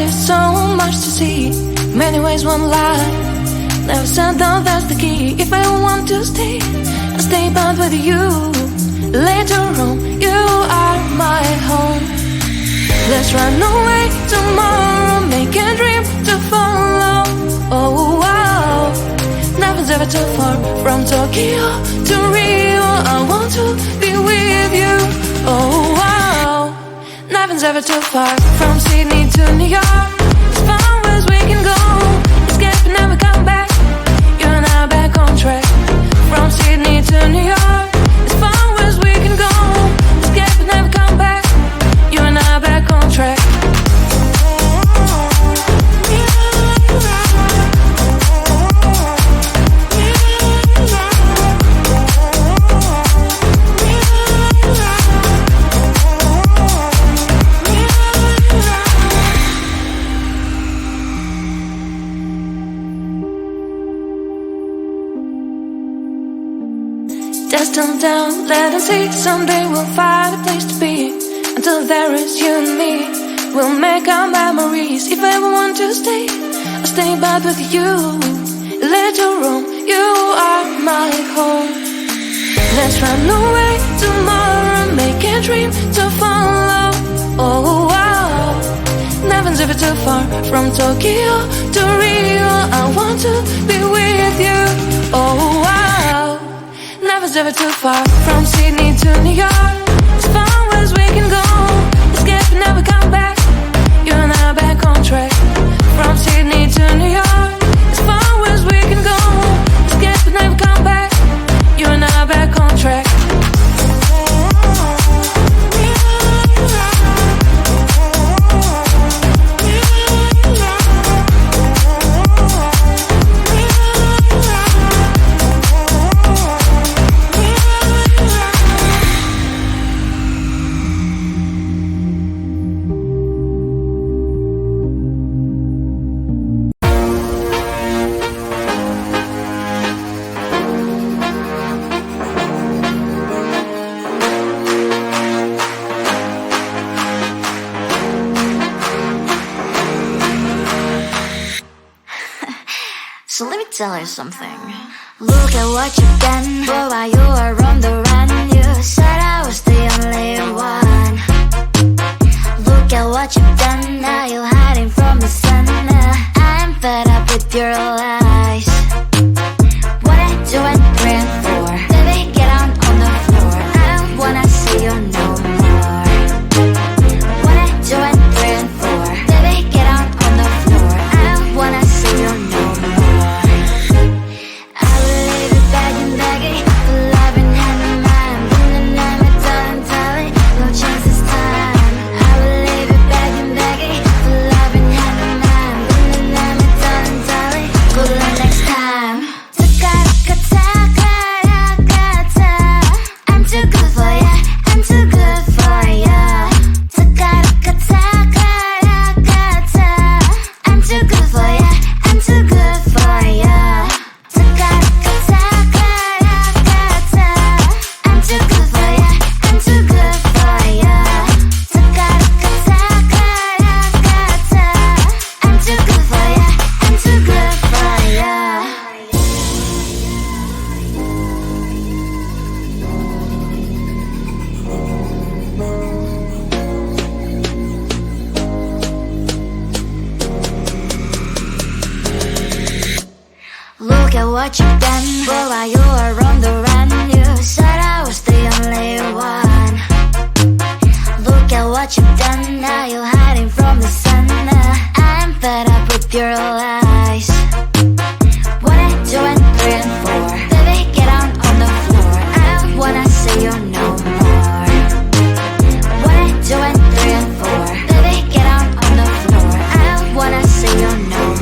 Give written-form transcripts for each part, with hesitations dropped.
is so much to see. Many ways, one life. Never said no, that's the key. If I want to stay, I'll stay but with you. Later on, you are my home. Let's run away tomorrow, make a dream to follow. Oh wow, nothing's ever too far. From Tokyo to Rio, I want to be with you. Oh wow, nothing's ever too far. From Sydney to New York, as far as we can go. Escape and never come back. You and I back on track. From Sydney to New York, as far as we can go. Escape and never come back. You and I back on track. Just turn down, let them see. Someday we'll find a place to be. Until there is you and me, we'll make our memories. If I ever want to stay, I'll stay back with you. Later on, you are my home. Let's run away tomorrow, make a dream to follow. Oh wow, nothing's ever too far. From Tokyo to Rio, I want to be with you. Oh wow, nothing's ever too far. From Sydney to New York, as far as we can go. Escape and never come back. You and I back on track. From Sydney to New York, as far as we can go. Escape and never come back. You and I back on track. So let me tell you something. Look at what you've done. Boy, while you were on the run, you said I was the only one. Look at what you've done. Now you're hiding from the sun. I'm fed up with your lies. What I do and praying for. Baby, get on the floor. I don't wanna see you no more. What I do and praying for. Baby, get on the floor. I don't wanna see you no more. Look at what you've done. Boy, while you were on the run, you said I was the only one. Look at what you've done. Now you're hiding from the sun. I'm fed up with your lies. What I do and praying for. Baby, get on the floor. I don't wanna see you no more. What I do and praying for. Baby, get on the floor. I don't wanna see you no more.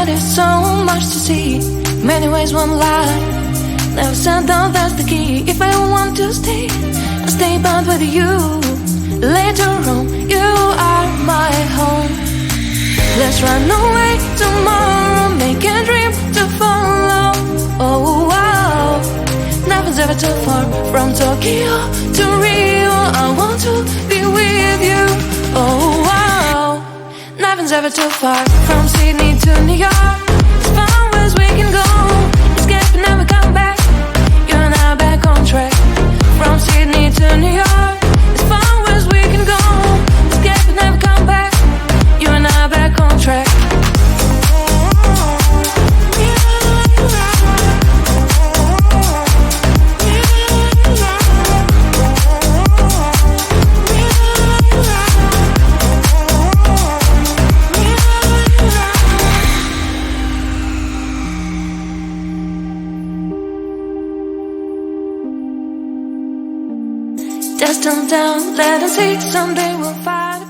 is so much to see. Many ways, one life. Never said down, that's the key. If I want to stay, I'll stay bound with you. Later on, you are my home. Let's run away tomorrow, make a dream to follow. Oh wow, nothing's ever too far. From Tokyo to Rio, I want to be with you. Oh wow, nothing's ever too far. From Sydney to New York, as far as we can go. Escape and never come back. You and I back on track. From Sydney to New York, as far as we can go. Escape and never come back. You and I back on track. Just down, let us see, someday we'll fight.